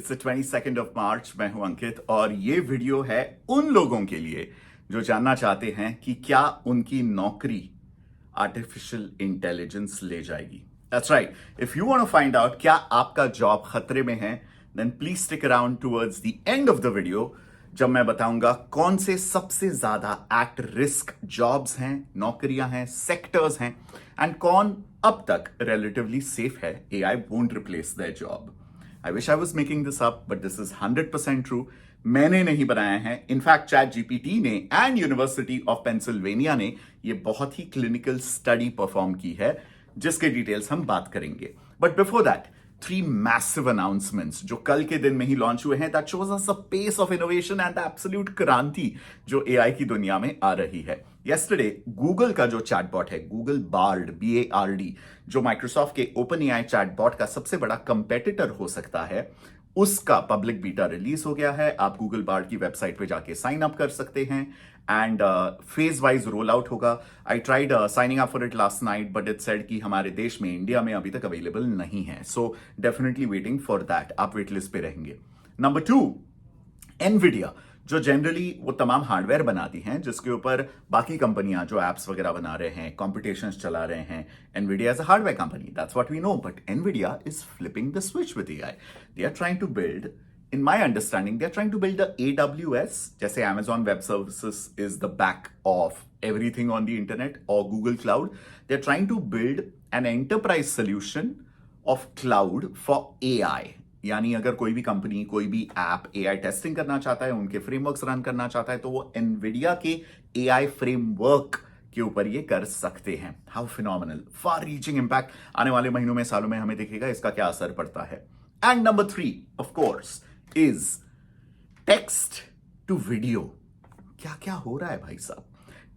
It's 22 of March. मैं हूं अंकित और ये वीडियो है उन लोगों के लिए जो जानना चाहते हैं कि क्या उनकी नौकरी आर्टिफिशियल इंटेलिजेंस ले जाएगी। That's right. If you want to find out क्या आपका जॉब खतरे में है, then please stick around towards the end of the video, जब मैं बताऊंगा कौन से सबसे ज्यादा एट रिस्क जॉब्स हैं, नौकरियां हैं, सेक्टर्स हैं, एंड कौन अब तक रिलेटिवली सेफ है। AI won't replace their job. I wish I was making this up, but this is 100% true. मैंने नहीं बनाया है। इनफैक्ट चैट जीपीटी ने एंड यूनिवर्सिटी ऑफ पेंसिल्वेनिया ने ये बहुत ही क्लिनिकल स्टडी परफॉर्म की है, जिसके डिटेल्स हम बात करेंगे। But before that, 3 massive announcements जो कल के दिन में ही लॉन्च हुए हैं, that shows us the pace of innovation and the absolute क्रांति जो एआई की दुनिया में आ रही है। yesterday गूगल का जो चैटबॉट है, गूगल बार्ड, BARD, जो माइक्रोसॉफ्ट के ओपन एआई चैटबॉट का सबसे बड़ा कंपेटिटर हो सकता है, उसका पब्लिक बीटा रिलीज हो गया है। आप गूगल बार्ड की वेबसाइट पे जाके साइन अप कर सकते हैं and phase wise roll out होगा। I tried signing up for it last night, but it said कि हमारे देश में, इंडिया में अभी तक अवेलेबल नहीं है। So definitely waiting for that. आप वेट लिस्ट पे रहेंगे। नंबर 2, एनवीडिया, जो जनरली वो तमाम हार्डवेयर बनाती हैं जिसके ऊपर बाकी कंपनियां जो एप्स वगैरह बना रहे हैं, कॉम्पिटिशंस चला रहे हैं। Nvidia is a hardware company, that's what we know, but Nvidia is flipping the switch with AI. They are trying to build, in my understanding, they're trying to build the AWS, जैसे Amazon Web Services is the back of everything on the internet, or Google Cloud. They're trying to build an enterprise solution of cloud for AI. यानी अगर कोई भी company, कोई भी app AI testing करना चाहता है, उनके फ्रेमवर्क्स रन करना चाहता है, तो वो NVIDIA के AI फ्रेमवर्क के ऊपर ये कर सकते हैं। How phenomenal, far reaching impact. आने वाले महीनों में, सालों में हमें दिखेगा इसका क्या असर पड़ता है। And number 3, of course, is text to video. क्या क्या हो रहा है भाई साहब।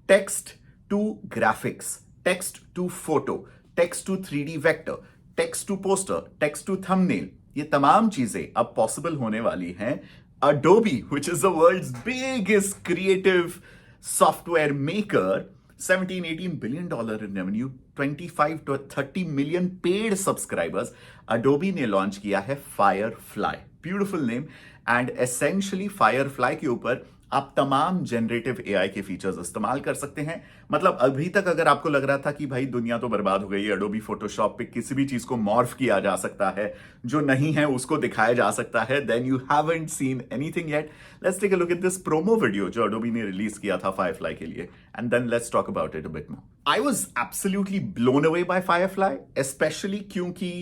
Text to graphics, text to photo, text to 3D vector, text to poster, text to thumbnail, ये तमाम चीजें अब पॉसिबल होने वाली हैं। Adobe, which is the world's biggest creative software maker, $17-18 billion in revenue, 25 to 30 million paid subscribers. Adobe ने launch किया है Firefly, beautiful name. And essentially Firefly के ऊपर आप तमाम जनरेटिव एआई के फीचर्स इस्तेमाल कर सकते हैं। मतलब अभी तक अगर आपको लग रहा था कि भाई दुनिया तो बर्बाद हो गई है, अडोबी फोटोशॉप पे किसी भी चीज को मॉर्फ किया जा सकता है, जो नहीं है उसको दिखाया जा सकता है, then you haven't seen anything yet. Let's take a look at this promo video जो अडोबी ने रिलीज किया था Firefly के लिए, and then let's talk about it a bit more. I was absolutely blown away by Firefly, specially क्योंकि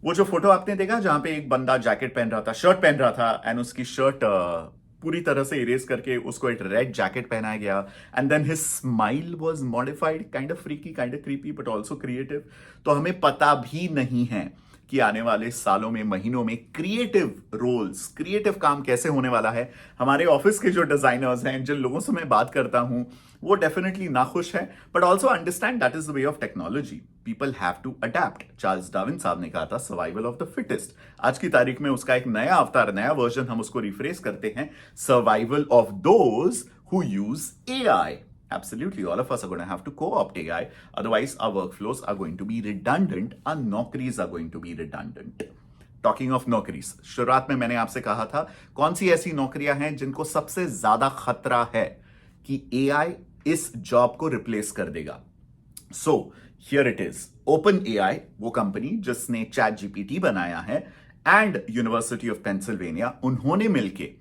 वो जो फोटो आपने देखा जहां पे एक बंदा जैकेट पहन रहा था, शर्ट पहन रहा था, एंड उसकी शर्ट पूरी तरह से इरेज करके उसको एक रेड जैकेट पहनाया गया, and then his smile was modified, kind of freaky, kind of creepy, but also creative. तो हमें पता भी नहीं है कि आने वाले सालों में, महीनों में क्रिएटिव रोल्स, क्रिएटिव काम कैसे होने वाला है। हमारे ऑफिस के जो डिजाइनर्स हैं, जिन लोगों से मैं बात करता हूं, वो डेफिनेटली नाखुश है, but also understand that is the way of technology. People have to adapt. Charles Darwin साहब ने कहा था सर्वाइवल ऑफ द फिटेस्ट। आज की तारीख में उसका एक नया अवतार, नया वर्जन हम उसको रिफ्रेश करते हैं, survival of those who use AI. Absolutely, all of us are going to have to co-opt AI. Otherwise, our workflows are going to be redundant. Our नौकरीज are going to be redundant. Talking of नौकरीज, शुरुआत में मैंने आपसे कहा था कौन सी ऐसी नौकरियां हैं जिनको सबसे ज्यादा खतरा है कि AI इस जॉब को रिप्लेस कर देगा। So, here it is. OpenAI, वो कंपनी जिसने ChatGPT बनाया है, एंड यूनिवर्सिटी ऑफ पेंसिल्वेनिया, उन्होंने मिलके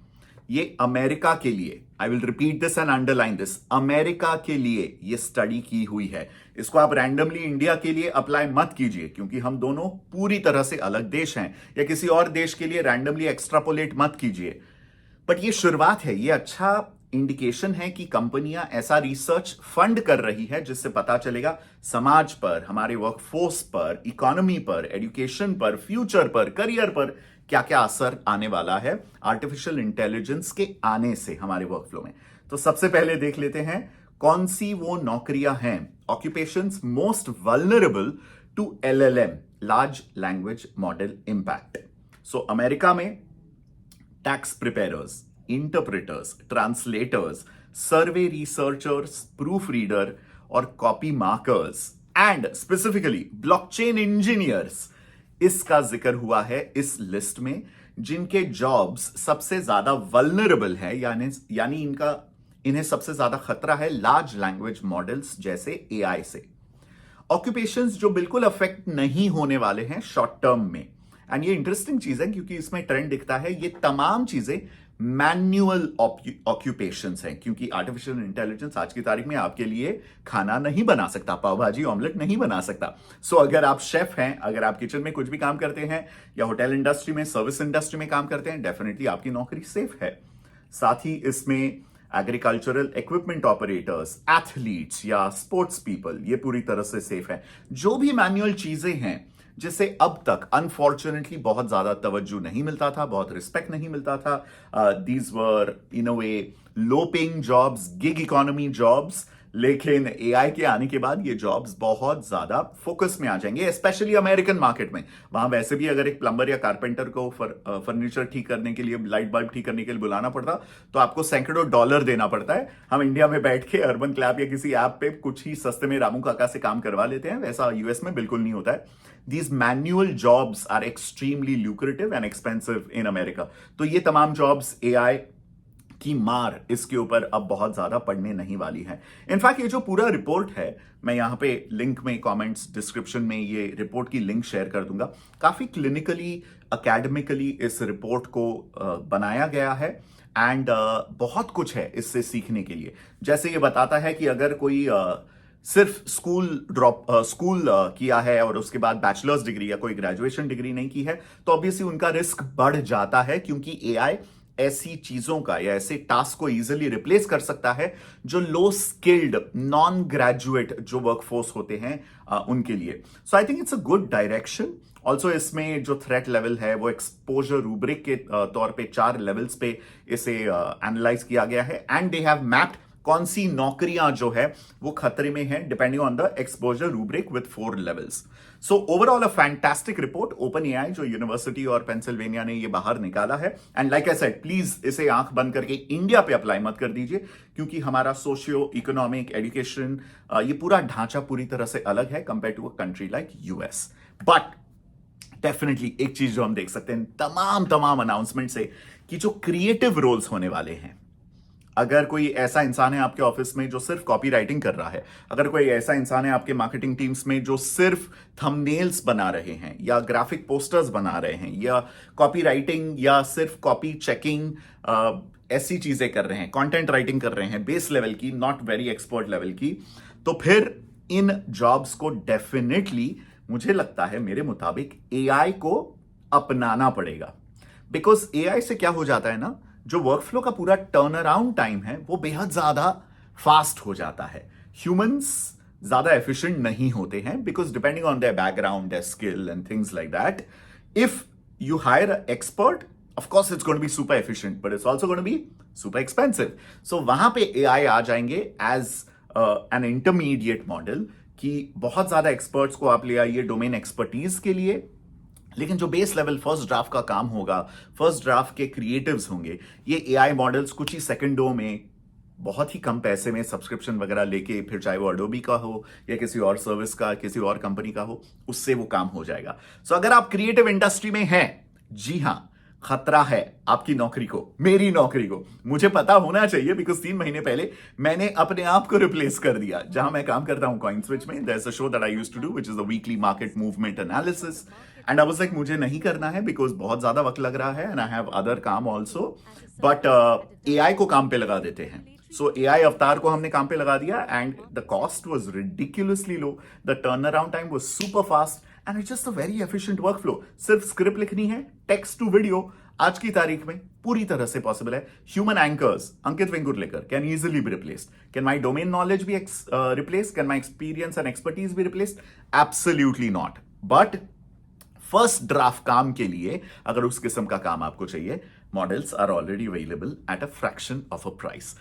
ये अमेरिका के लिए, I will repeat this and underline this, America के लिए ये स्टडी की हुई है। इसको आप रैंडमली इंडिया के लिए अप्लाई मत कीजिए, क्योंकि हम दोनों पूरी तरह से अलग देश हैं, या किसी और देश के लिए रैंडमली एक्स्ट्रापोलेट मत कीजिए। बट ये शुरुआत है, ये अच्छा इंडिकेशन है कि कंपनियां ऐसा रिसर्च फंड कर रही है जिससे पता चलेगा समाज पर, हमारे वर्कफोर्स पर, इकोनॉमी पर, एजुकेशन पर, फ्यूचर पर, करियर पर क्या क्या असर आने वाला है आर्टिफिशियल इंटेलिजेंस के आने से हमारे वर्कफ्लो में। तो सबसे पहले देख लेते हैं कौन सी वो नौकरियां हैं, occupations most vulnerable to LLM, large language model impact. So America में tax preparers, interpreters, translators, survey researchers, proofreader और copy markers, and specifically blockchain engineers, इसका जिक्र हुआ है इस लिस्ट में, जिनके जॉब्स सबसे ज्यादा वल्नरेबल है, यानी इन्हें सबसे ज्यादा खतरा है लार्ज लैंग्वेज मॉडल्स जैसे एआई से। ऑक्यूपेशंस जो बिल्कुल अफेक्ट नहीं होने वाले हैं शॉर्ट टर्म में। एंड ये इंटरेस्टिंग चीज है क्योंकि इसमें ट्रेंड दिखता है, ये तमाम चीजें मैन्युअल ऑक्यूपेशंस हैं, क्योंकि आर्टिफिशियल इंटेलिजेंस आज की तारीख में आपके लिए खाना नहीं बना सकता, पाव भाजी ऑमलेट नहीं बना सकता। सो अगर आप शेफ हैं, अगर आप किचन में कुछ भी काम करते हैं या होटल इंडस्ट्री में, सर्विस इंडस्ट्री में काम करते हैं, डेफिनेटली आपकी नौकरी सेफ है। साथ ही इसमें एग्रीकल्चरल इक्विपमेंट ऑपरेटर्स, एथलीट्स या स्पोर्ट्स पीपल, ये पूरी तरह से सेफ है। जो भी मैनुअल चीजें हैं जिसे अब तक अनफॉर्चुनेटली बहुत ज्यादा तवज्जो नहीं मिलता था, बहुत रिस्पेक्ट नहीं मिलता था, these were in a way low paying jobs, gig economy jobs, लेकिन एआई के आने के बाद ये जॉब्स बहुत ज्यादा फोकस में आ जाएंगे, स्पेशली अमेरिकन मार्केट में। वहां वैसे भी अगर एक प्लम्बर या कारपेंटर को फर्नीचर ठीक करने के लिए, लाइट बल्ब ठीक करने के लिए बुलाना पड़ता तो आपको सैकड़ों डॉलर देना पड़ता है। हम इंडिया में बैठ के अर्बन क्लैप या किसी ऐप पे कुछ ही सस्ते में रामू काका से काम करवा लेते हैं, वैसा यूएस में बिल्कुल नहीं होता है। These manual jobs are extremely lucrative and expensive in America. तो ये तमाम जॉब्स एआई की मार इसके ऊपर अब बहुत ज्यादा पड़ने नहीं वाली है। इनफैक्ट ये जो पूरा रिपोर्ट है, मैं यहां पे लिंक में, कमेंट्स, डिस्क्रिप्शन में ये रिपोर्ट की लिंक शेयर कर दूंगा। काफी क्लिनिकली, अकेडमिकली इस रिपोर्ट को बनाया गया है एंड बहुत कुछ है इससे सीखने के लिए। जैसे ये बताता है कि अगर कोई सिर्फ स्कूल किया है और उसके बाद बैचलर्स डिग्री या कोई ग्रेजुएशन डिग्री नहीं की है, तो ऑब्वियसली उनका रिस्क बढ़ जाता है, क्योंकि एआई ऐसी चीजों का या ऐसे टास्क को इजीली रिप्लेस कर सकता है जो लो स्किल्ड, नॉन ग्रेजुएट जो वर्कफोर्स होते हैं उनके लिए। So I think it's a good direction. Also इसमें जो थ्रेट लेवल है वो एक्सपोजर रूब्रिक के तौर पे 4 लेवल्स पे इसे एनालाइज किया गया है एंड दे हैव मैप्ड कौन सी नौकरियां जो है वो खतरे में है depending on the exposure rubric with 4 levels. So overall a fantastic report, open AI जो यूनिवर्सिटी और पेंसिल्वेनिया ने ये बाहर निकाला है। And like I said, please इसे आंख बंद करके इंडिया पे अप्लाई मत कर दीजिए, क्योंकि हमारा सोशियो इकोनॉमिक, एजुकेशन, ये पूरा ढांचा पूरी तरह से अलग है compare to a country like US. But definitely एक चीज जो हम देख सकते हैं तमाम अनाउंसमेंट से, कि जो क्रिएटिव रोल्स होने वाले हैं, अगर कोई ऐसा इंसान है आपके ऑफिस में जो सिर्फ कॉपी राइटिंग कर रहा है, अगर कोई ऐसा इंसान है आपके मार्केटिंग टीम्स में जो सिर्फ थंबनेल्स बना रहे हैं या ग्राफिक पोस्टर्स बना रहे हैं या कॉपी राइटिंग या सिर्फ कॉपी चेकिंग, ऐसी चीजें कर रहे हैं, कंटेंट राइटिंग कर रहे हैं बेस लेवल की, नॉट वेरी एक्सपर्ट लेवल की, तो फिर इन जॉब्स को डेफिनेटली, मुझे लगता है, मेरे मुताबिक एआई को अपनाना पड़ेगा। बिकॉज एआई से क्या हो जाता है ना, जो वर्कफ्लो का पूरा टर्न अराउंड टाइम है वो बेहद ज्यादा फास्ट हो जाता है। ह्यूमंस ज्यादा एफिशिएंट नहीं होते हैं, because depending on their background, their skill and things like that, if you hire an expert, of course it's going to be super efficient, but it's also going to be super expensive. So वहां पे AI आ जाएंगे as an intermediate model, कि बहुत ज्यादा experts को आप ले आइए डोमेन एक्सपर्टीज के लिए, लेकिन जो बेस लेवल फर्स्ट ड्राफ्ट का काम होगा, फर्स्ट ड्राफ्ट के क्रिएटिव्स होंगे, ये एआई मॉडल्स कुछ ही सेकंडों में, बहुत ही कम पैसे में सब्सक्रिप्शन वगैरह लेके, फिर चाहे वो अडोबी का हो या किसी और सर्विस का, किसी और कंपनी का हो, उससे वो काम हो जाएगा। सो अगर आप क्रिएटिव इंडस्ट्री में हैं, जी हां, खतरा है आपकी नौकरी को, मेरी नौकरी को। मुझे पता होना चाहिए, बिकॉज 3 महीने पहले मैंने अपने आप को रिप्लेस कर दिया। जहां मैं काम करता हूं कॉइन स्विच में, there is a show that I used to do which is the weekly market movement analysis, and I was like, मुझे नहीं करना है बिकॉज बहुत ज्यादा वक्त लग रहा है एंड आई हैव अदर काम ऑल्सो, बट एआई को काम पे लगा देते हैं। सो एआई अवतार को हमने काम पे लगा दिया and the cost was ridiculously low, the turn around time was super fast and it's just a very efficient workflow. सिर्फ स्क्रिप्ट लिखनी है, टेक्स्ट टू वीडियो, आज की तारीख में पूरी तरह से पॉसिबल है। Human anchors, Ankit Vengurlekar, can easily be replaced. Can my domain knowledge be replaced? Can my experience and expertise be replaced? Absolutely not. But first draft काम के लिए, अगर उस किस्म का काम आपको चाहिए, models are already available at a fraction of a price.